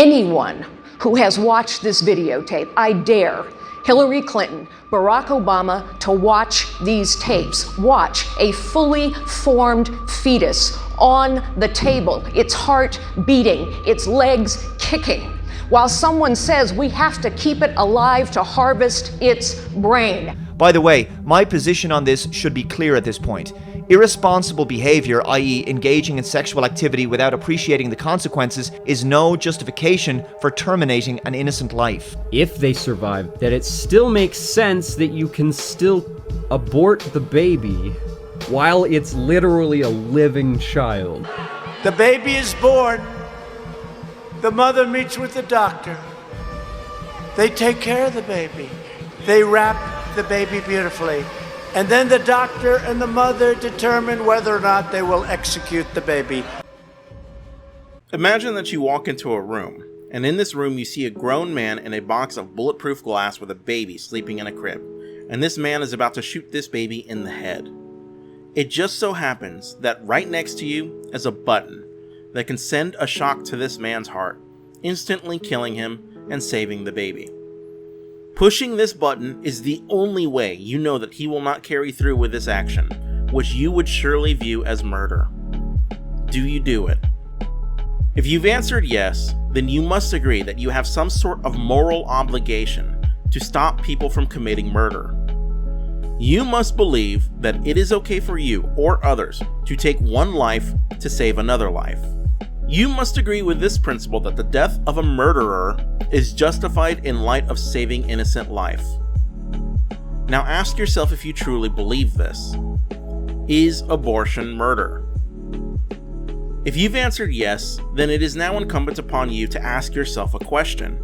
anyone who has watched this videotape, I dare Hillary Clinton, Barack Obama to watch these tapes. Watch a fully formed fetus on the table, its heart beating, its legs kicking, while someone says we have to keep it alive to harvest its brain. By the way, my position on this should be clear at this point. Irresponsible behavior, i.e. engaging in sexual activity without appreciating the consequences, is no justification for terminating an innocent life. If they survive, that it still makes sense that you can still abort the baby while it's literally a living child. The baby is born. The mother meets with the doctor. They take care of the baby. They wrap the baby beautifully. And then the doctor and the mother determine whether or not they will execute the baby. Imagine that you walk into a room, and in this room you see a grown man in a box of bulletproof glass with a baby sleeping in a crib, and this man is about to shoot this baby in the head. It just so happens that right next to you is a button that can send a shock to this man's heart, instantly killing him and saving the baby. Pushing this button is the only way you know that he will not carry through with this action, which you would surely view as murder. Do you do it? If you've answered yes, then you must agree that you have some sort of moral obligation to stop people from committing murder. You must believe that it is okay for you or others to take one life to save another life. You must agree with this principle that the death of a murderer is justified in light of saving innocent life. Now ask yourself if you truly believe this. Is abortion murder? If you've answered yes, then it is now incumbent upon you to ask yourself a question.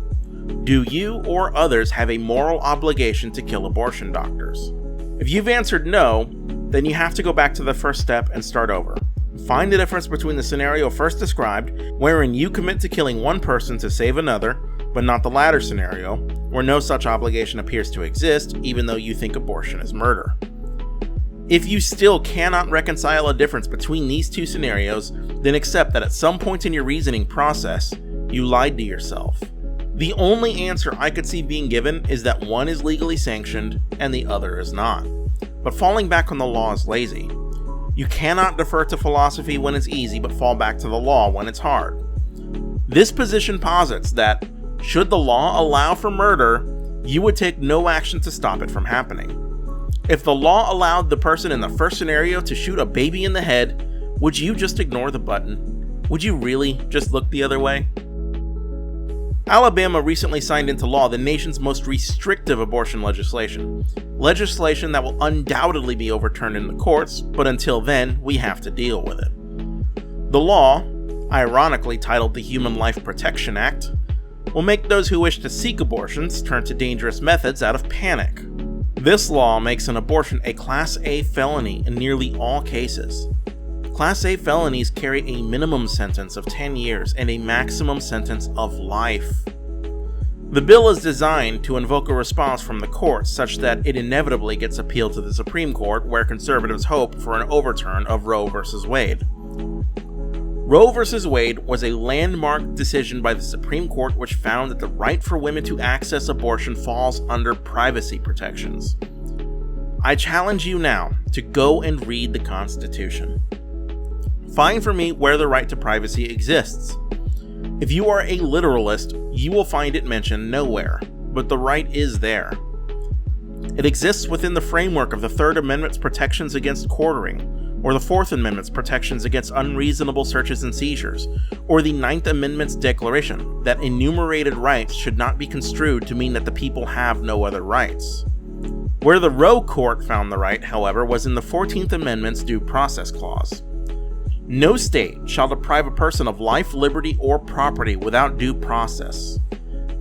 Do you or others have a moral obligation to kill abortion doctors? If you've answered no, then you have to go back to the first step and start over. Find the difference between the scenario first described, wherein you commit to killing one person to save another, but not the latter scenario, where no such obligation appears to exist, even though you think abortion is murder. If you still cannot reconcile a difference between these two scenarios, then accept that at some point in your reasoning process, you lied to yourself. The only answer I could see being given is that one is legally sanctioned and the other is not. But falling back on the law is lazy. You cannot defer to philosophy when it's easy, but fall back to the law when it's hard. This position posits that, should the law allow for murder, you would take no action to stop it from happening. If the law allowed the person in the first scenario to shoot a baby in the head, would you just ignore the button? Would you really just look the other way? Alabama recently signed into law the nation's most restrictive abortion legislation. Legislation that will undoubtedly be overturned in the courts, but until then, we have to deal with it. The law, ironically titled the Human Life Protection Act, will make those who wish to seek abortions turn to dangerous methods out of panic. This law makes an abortion a Class A felony in nearly all cases. Class A felonies carry a minimum sentence of 10 years and a maximum sentence of life. The bill is designed to invoke a response from the courts such that it inevitably gets appealed to the Supreme Court, where conservatives hope for an overturn of Roe v. Wade. Roe v. Wade was a landmark decision by the Supreme Court which found that the right for women to access abortion falls under privacy protections. I challenge you now to go and read the Constitution. Find for me where the right to privacy exists. If you are a literalist, you will find it mentioned nowhere, but the right is there. It exists within the framework of the Third Amendment's protections against quartering, or the Fourth Amendment's protections against unreasonable searches and seizures, or the Ninth Amendment's declaration that enumerated rights should not be construed to mean that the people have no other rights. Where the Roe Court found the right, however, was in the 14th Amendment's Due Process Clause. No state shall deprive a person of life, liberty, or property without due process.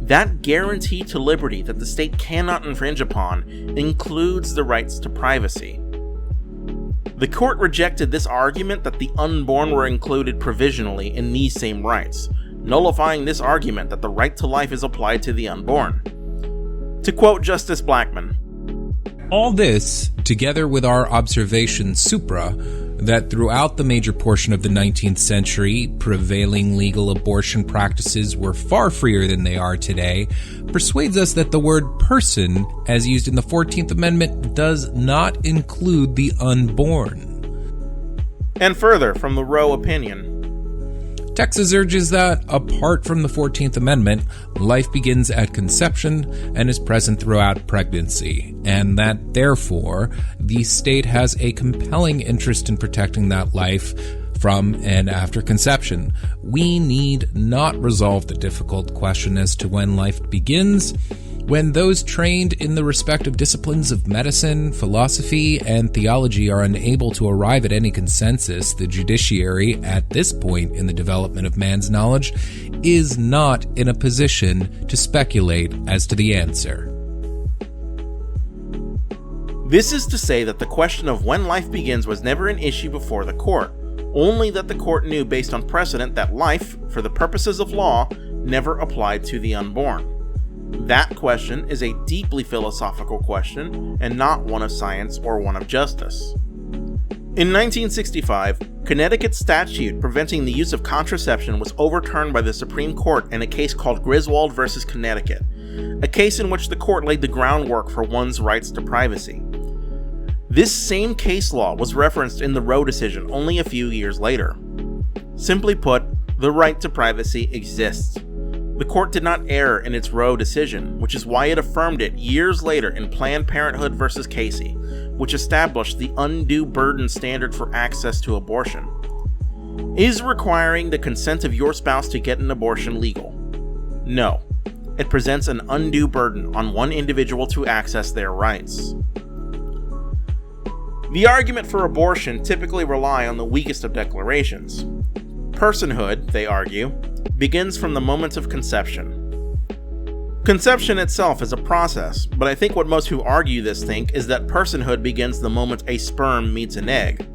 That guarantee to liberty that the state cannot infringe upon includes the rights to privacy. The court rejected this argument that the unborn were included provisionally in these same rights, nullifying this argument that the right to life is applied to the unborn. To quote Justice Blackmun, all this, together with our observation supra, that throughout the major portion of the 19th century, prevailing legal abortion practices were far freer than they are today, persuades us that the word person, as used in the 14th Amendment, does not include the unborn. And further, from the Roe opinion, Texas urges that, apart from the 14th Amendment, life begins at conception and is present throughout pregnancy, and that, therefore, the state has a compelling interest in protecting that life from and after conception. We need not resolve the difficult question as to when life begins. When those trained in the respective disciplines of medicine, philosophy, and theology are unable to arrive at any consensus, the judiciary, at this point in the development of man's knowledge, is not in a position to speculate as to the answer. This is to say that the question of when life begins was never an issue before the court, only that the court knew based on precedent that life, for the purposes of law, never applied to the unborn. That question is a deeply philosophical question and not one of science or one of justice. In 1965, Connecticut's statute preventing the use of contraception was overturned by the Supreme Court in a case called Griswold v. Connecticut, a case in which the court laid the groundwork for one's rights to privacy. This same case law was referenced in the Roe decision only a few years later. Simply put, the right to privacy exists. The court did not err in its Roe decision, which is why it affirmed it years later in Planned Parenthood v. Casey, which established the undue burden standard for access to abortion. Is requiring the consent of your spouse to get an abortion legal? No. It presents an undue burden on one individual to access their rights. The argument for abortion typically rely on the weakest of declarations. Personhood, they argue, begins from the moment of conception. Conception itself is a process, but I think what most who argue this think is that personhood begins the moment a sperm meets an egg.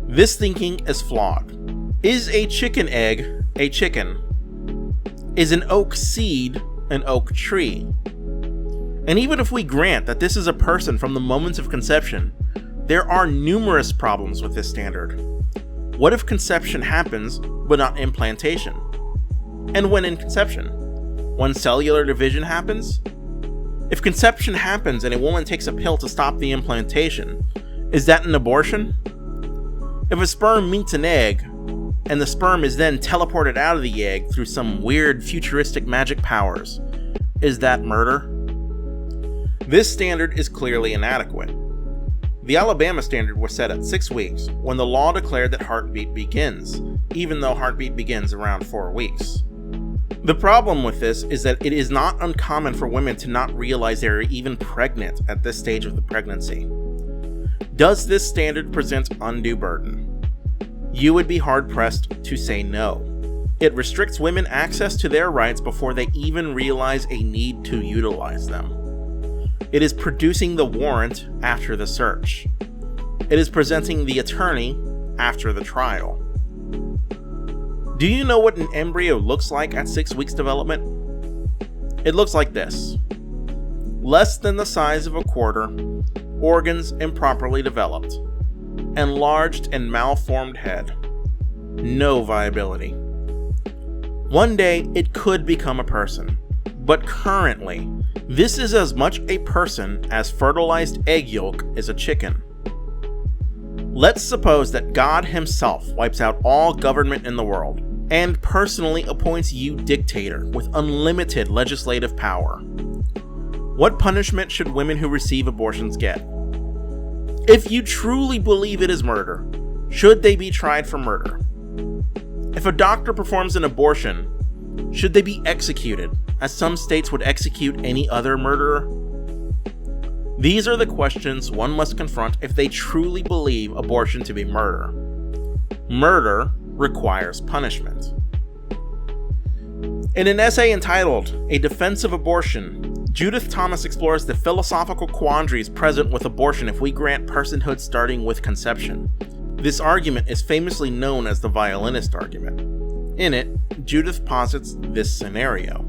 This thinking is flawed. Is a chicken egg a chicken? Is an oak seed an oak tree? And even if we grant that this is a person from the moment of conception, there are numerous problems with this standard. What if conception happens, but not implantation? And when in conception? When cellular division happens? If conception happens and a woman takes a pill to stop the implantation, is that an abortion? If a sperm meets an egg, and the sperm is then teleported out of the egg through some weird futuristic magic powers, is that murder? This standard is clearly inadequate. The Alabama standard was set at 6 weeks when the law declared that heartbeat begins, even though heartbeat begins around 4 weeks. The problem with this is that it is not uncommon for women to not realize they are even pregnant at this stage of the pregnancy. Does this standard present undue burden? You would be hard-pressed to say no. It restricts women access to their rights before they even realize a need to utilize them. It is producing the warrant after the search. It is presenting the attorney after the trial. Do you know what an embryo looks like at 6 weeks development? It looks like this. Less than the size of a quarter, organs improperly developed, enlarged and malformed head. No viability. One day it could become a person, but currently, this is as much a person as fertilized egg yolk is a chicken. Let's suppose that God himself wipes out all government in the world and personally appoints you dictator with unlimited legislative power. What punishment should women who receive abortions get? If you truly believe it is murder, should they be tried for murder? If a doctor performs an abortion, should they be executed, as some states would execute any other murderer? These are the questions one must confront if they truly believe abortion to be murder. Murder requires punishment. In an essay entitled A Defense of Abortion, Judith Thomas explores the philosophical quandaries present with abortion if we grant personhood starting with conception. This argument is famously known as the Violinist argument. In it, Judith posits this scenario.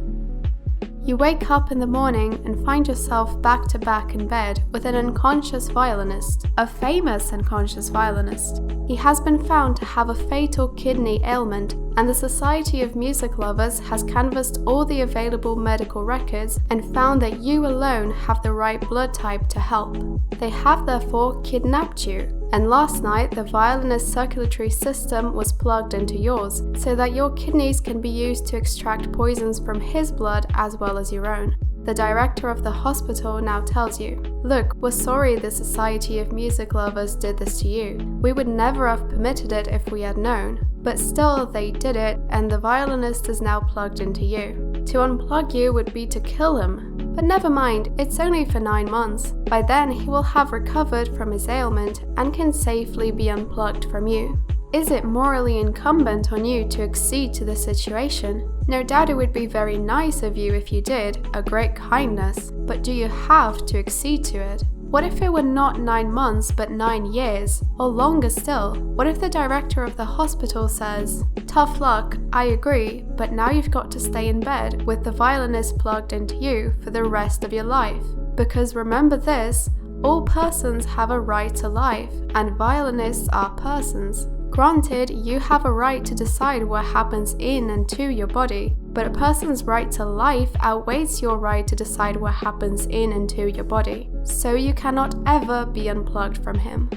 You wake up in the morning and find yourself back to back in bed with an unconscious violinist, a famous unconscious violinist. He has been found to have a fatal kidney ailment, and the Society of Music Lovers has canvassed all the available medical records and found that you alone have the right blood type to help. They have therefore kidnapped you, and last night the violinist's circulatory system was plugged into yours, so that your kidneys can be used to extract poisons from his blood as well as your own. The director of the hospital now tells you, "Look, we're sorry the Society of Music Lovers did this to you. We would never have permitted it if we had known." But still, they did it, and the violinist is now plugged into you. To unplug you would be to kill him. But never mind, it's only for 9 months. By then, he will have recovered from his ailment and can safely be unplugged from you. Is it morally incumbent on you to accede to the situation? No doubt it would be very nice of you if you did, a great kindness, but do you have to accede to it? What if it were not 9 months but 9 years, or longer still? What if the director of the hospital says, "Tough luck, I agree, but now you've got to stay in bed with the violinist plugged into you for the rest of your life"? Because remember this, all persons have a right to life, and violinists are persons. Granted, you have a right to decide what happens in and to your body, but a person's right to life outweighs your right to decide what happens in and to your body, so you cannot ever be unplugged from him.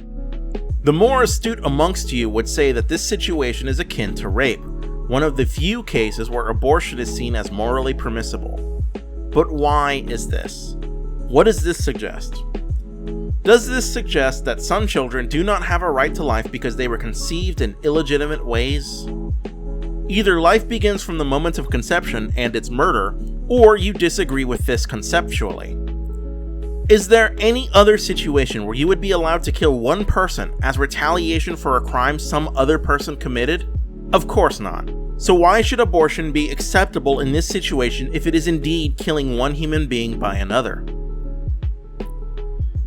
The more astute amongst you would say that this situation is akin to rape, one of the few cases where abortion is seen as morally permissible. But why is this? What does this suggest? Does this suggest that some children do not have a right to life because they were conceived in illegitimate ways? Either life begins from the moment of conception and it's murder, or you disagree with this conceptually. Is there any other situation where you would be allowed to kill one person as retaliation for a crime some other person committed? Of course not. So why should abortion be acceptable in this situation if it is indeed killing one human being by another?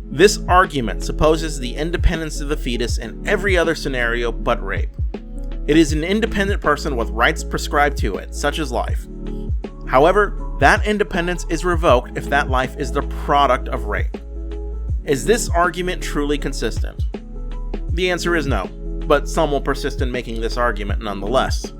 This argument supposes the independence of the fetus in every other scenario but rape. It is an independent person with rights prescribed to it, such as life. However, that independence is revoked if that life is the product of rape. Is this argument truly consistent? The answer is no, but some will persist in making this argument nonetheless.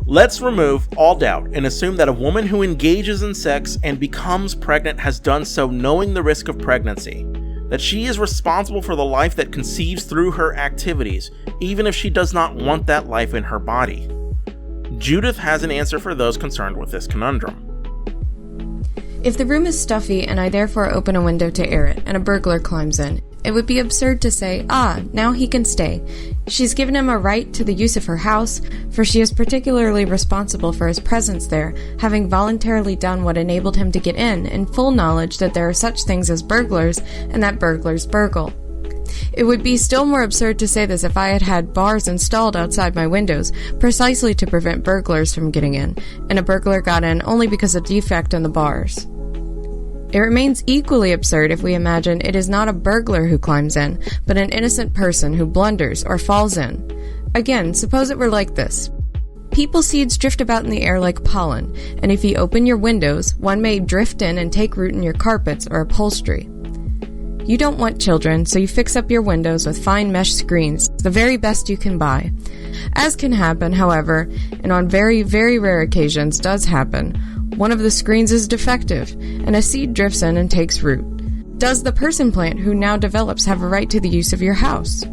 Let's remove all doubt and assume that a woman who engages in sex and becomes pregnant has done so knowing the risk of pregnancy, that she is responsible for the life that conceives through her activities, even if she does not want that life in her body. Judith has an answer for those concerned with this conundrum. If the room is stuffy and I therefore open a window to air it and a burglar climbs in, it would be absurd to say, now he can stay. She's given him a right to the use of her house, for she is particularly responsible for his presence there, having voluntarily done what enabled him to get in full knowledge that there are such things as burglars, and that burglars burgle. It would be still more absurd to say this if I had had bars installed outside my windows, precisely to prevent burglars from getting in, and a burglar got in only because of defect in the bars. It remains equally absurd if we imagine it is not a burglar who climbs in, but an innocent person who blunders or falls in. Again, suppose it were like this. People seeds drift about in the air like pollen, and if you open your windows, one may drift in and take root in your carpets or upholstery. You don't want children, so you fix up your windows with fine mesh screens, the very best you can buy. As can happen, however, and on very, very rare occasions does happen, one of the screens is defective, and a seed drifts in and takes root. Does the person plant who now develops have a right to the use of your house?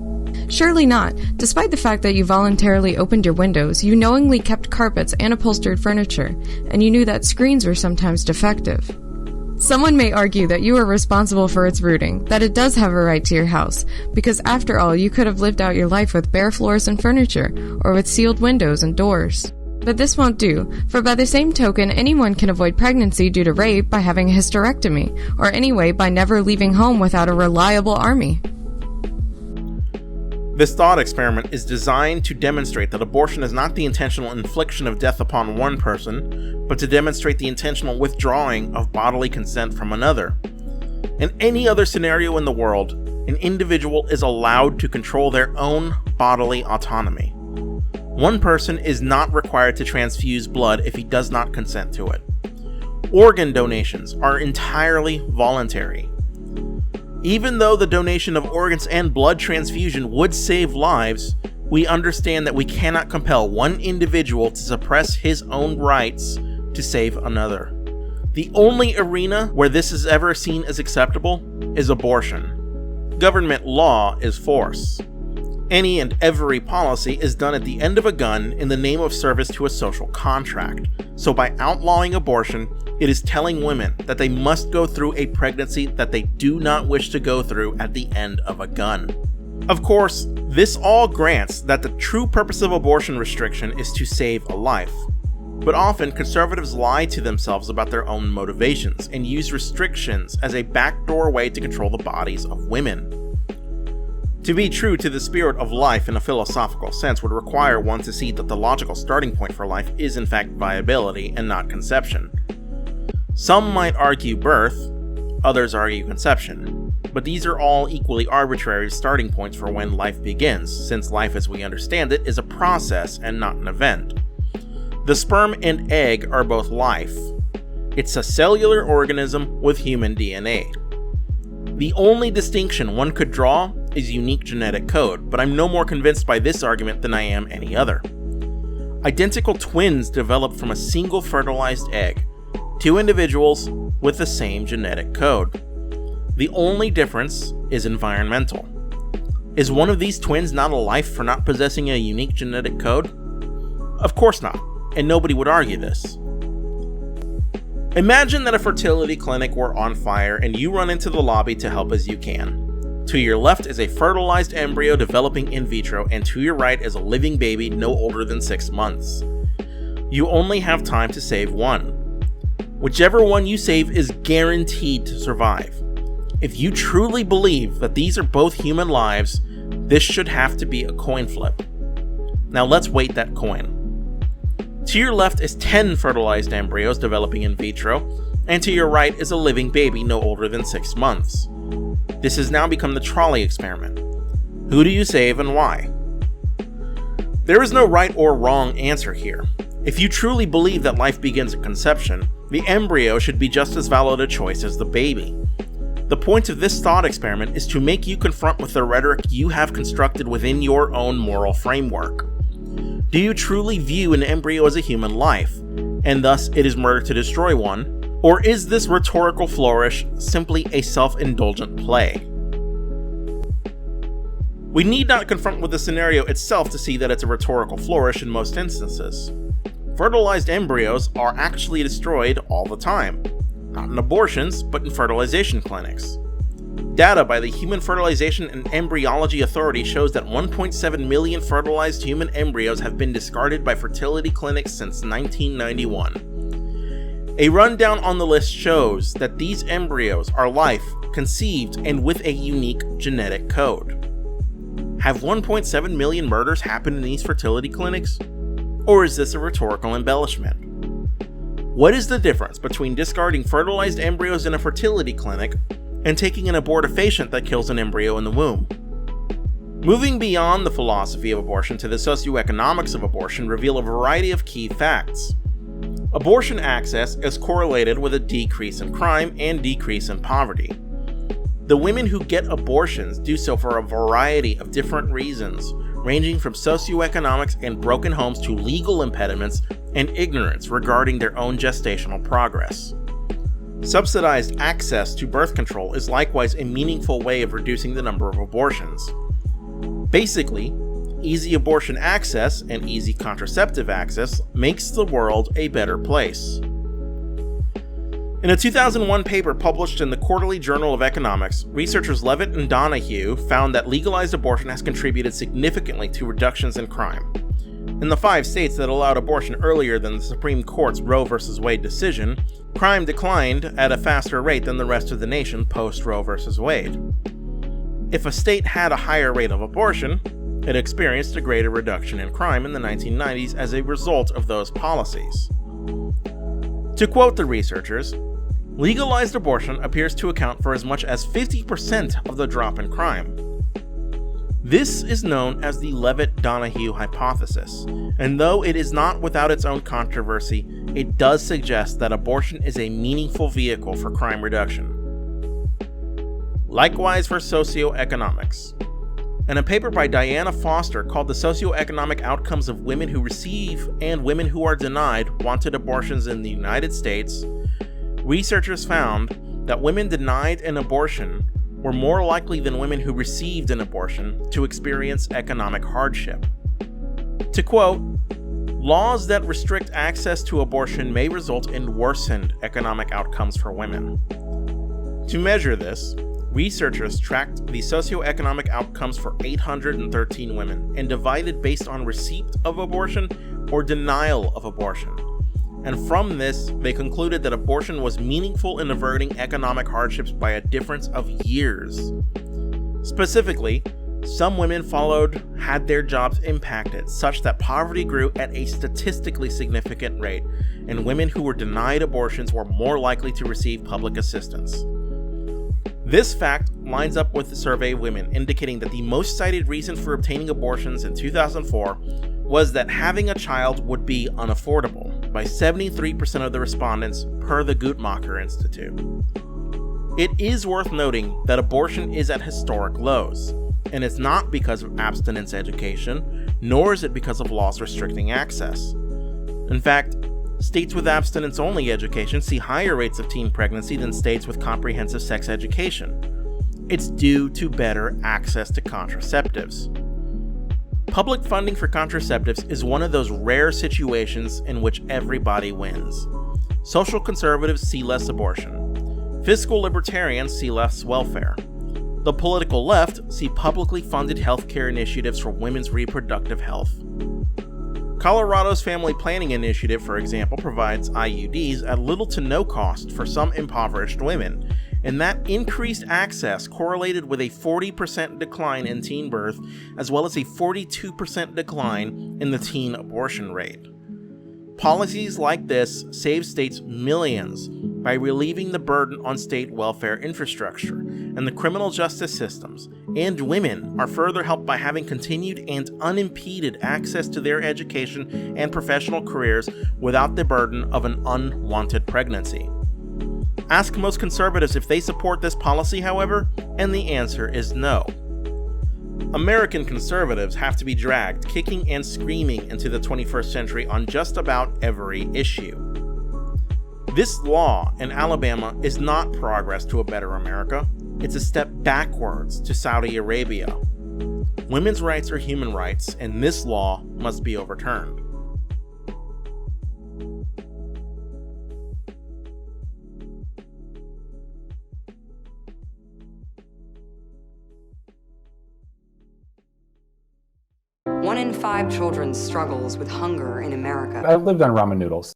Surely not. Despite the fact that you voluntarily opened your windows, you knowingly kept carpets and upholstered furniture, and you knew that screens were sometimes defective. Someone may argue that you are responsible for its rooting, that it does have a right to your house, because after all, you could have lived out your life with bare floors and furniture, or with sealed windows and doors. But this won't do, for by the same token, anyone can avoid pregnancy due to rape by having a hysterectomy, or anyway by never leaving home without a reliable army. This thought experiment is designed to demonstrate that abortion is not the intentional infliction of death upon one person, but to demonstrate the intentional withdrawing of bodily consent from another. In any other scenario in the world, an individual is allowed to control their own bodily autonomy. One person is not required to transfuse blood if he does not consent to it. Organ donations are entirely voluntary. Even though the donation of organs and blood transfusion would save lives, we understand that we cannot compel one individual to suppress his own rights to save another. The only arena where this is ever seen as acceptable is abortion. Government law is force. Any and every policy is done at the end of a gun in the name of service to a social contract. So by outlawing abortion, it is telling women that they must go through a pregnancy that they do not wish to go through at the end of a gun. Of course, this all grants that the true purpose of abortion restriction is to save a life. But often, conservatives lie to themselves about their own motivations and use restrictions as a backdoor way to control the bodies of women. To be true to the spirit of life in a philosophical sense would require one to see that the logical starting point for life is in fact viability and not conception. Some might argue birth, others argue conception, but these are all equally arbitrary starting points for when life begins, since life as we understand it is a process and not an event. The sperm and egg are both life. It's a cellular organism with human DNA. The only distinction one could draw is unique genetic code, but I'm no more convinced by this argument than I am any other. Identical twins develop from a single fertilized egg, two individuals with the same genetic code. The only difference is environmental. Is one of these twins not a life for not possessing a unique genetic code? Of course not, and nobody would argue this. Imagine that a fertility clinic were on fire and you run into the lobby to help as you can. To your left is a fertilized embryo developing in vitro, and to your right is a living baby no older than 6 months. You only have time to save one. Whichever one you save is guaranteed to survive. If you truly believe that these are both human lives, this should have to be a coin flip. Now let's weight that coin. To your left is 10 fertilized embryos developing in vitro, and to your right is a living baby no older than 6 months. This has now become the trolley experiment. Who do you save and why? There is no right or wrong answer here. If you truly believe that life begins at conception, the embryo should be just as valid a choice as the baby. The point of this thought experiment is to make you confront with the rhetoric you have constructed within your own moral framework. Do you truly view an embryo as a human life, and thus it is murder to destroy one? Or is this rhetorical flourish simply a self-indulgent play? We need not confront with the scenario itself to see that it's a rhetorical flourish in most instances. Fertilized embryos are actually destroyed all the time. Not in abortions, but in fertilization clinics. Data by the Human Fertilization and Embryology Authority shows that 1.7 million fertilized human embryos have been discarded by fertility clinics since 1991. A rundown on the list shows that these embryos are life, conceived, and with a unique genetic code. Have 1.7 million murders happened in these fertility clinics? Or is this a rhetorical embellishment? What is the difference between discarding fertilized embryos in a fertility clinic and taking an abortifacient that kills an embryo in the womb? Moving beyond the philosophy of abortion to the socioeconomics of abortion reveal a variety of key facts. Abortion access is correlated with a decrease in crime and decrease in poverty. The women who get abortions do so for a variety of different reasons, ranging from socioeconomics and broken homes to legal impediments and ignorance regarding their own gestational progress. Subsidized access to birth control is likewise a meaningful way of reducing the number of abortions. Basically, easy abortion access and easy contraceptive access makes the world a better place. In a 2001 paper published in the Quarterly Journal of Economics, researchers Levitt and Donahue found that legalized abortion has contributed significantly to reductions in crime. In the 5 states that allowed abortion earlier than the Supreme Court's Roe v. Wade decision, crime declined at a faster rate than the rest of the nation post-Roe v. Wade. If a state had a higher rate of abortion, it experienced a greater reduction in crime in the 1990s as a result of those policies. To quote the researchers, legalized abortion appears to account for as much as 50% of the drop in crime. This is known as the Levitt-Donahue hypothesis, and though it is not without its own controversy, it does suggest that abortion is a meaningful vehicle for crime reduction. Likewise for socioeconomics. In a paper by Diana Foster called The Socioeconomic Outcomes of Women Who Receive and Women Who Are Denied Wanted Abortions in the United States, researchers found that women denied an abortion were more likely than women who received an abortion to experience economic hardship. To quote, "Laws that restrict access to abortion may result in worsened economic outcomes for women." To measure this, researchers tracked the socioeconomic outcomes for 813 women and divided based on receipt of abortion or denial of abortion. And from this, they concluded that abortion was meaningful in averting economic hardships by a difference of years. Specifically, some women had their jobs impacted such that poverty grew at a statistically significant rate, and women who were denied abortions were more likely to receive public assistance. This fact lines up with the survey of women, indicating that the most cited reason for obtaining abortions in 2004 was that having a child would be unaffordable, by 73% of the respondents per the Guttmacher Institute. It is worth noting that abortion is at historic lows, and it's not because of abstinence education, nor is it because of laws restricting access. In fact, states with abstinence-only education see higher rates of teen pregnancy than states with comprehensive sex education. It's due to better access to contraceptives. Public funding for contraceptives is one of those rare situations in which everybody wins. Social conservatives see less abortion. Fiscal libertarians see less welfare. The political left see publicly funded healthcare initiatives for women's reproductive health. Colorado's Family Planning Initiative, for example, provides IUDs at little to no cost for some impoverished women, and that increased access correlated with a 40% decline in teen birth, as well as a 42% decline in the teen abortion rate. Policies like this save states millions by relieving the burden on state welfare infrastructure and the criminal justice systems, and women are further helped by having continued and unimpeded access to their education and professional careers without the burden of an unwanted pregnancy. Ask most conservatives if they support this policy, however, and the answer is no. American conservatives have to be dragged kicking and screaming into the 21st century on just about every issue. This law in Alabama is not progress to a better America. It's a step backwards to Saudi Arabia. Women's rights are human rights, and this law must be overturned. One in 5 children struggles with hunger in America. I lived on ramen noodles.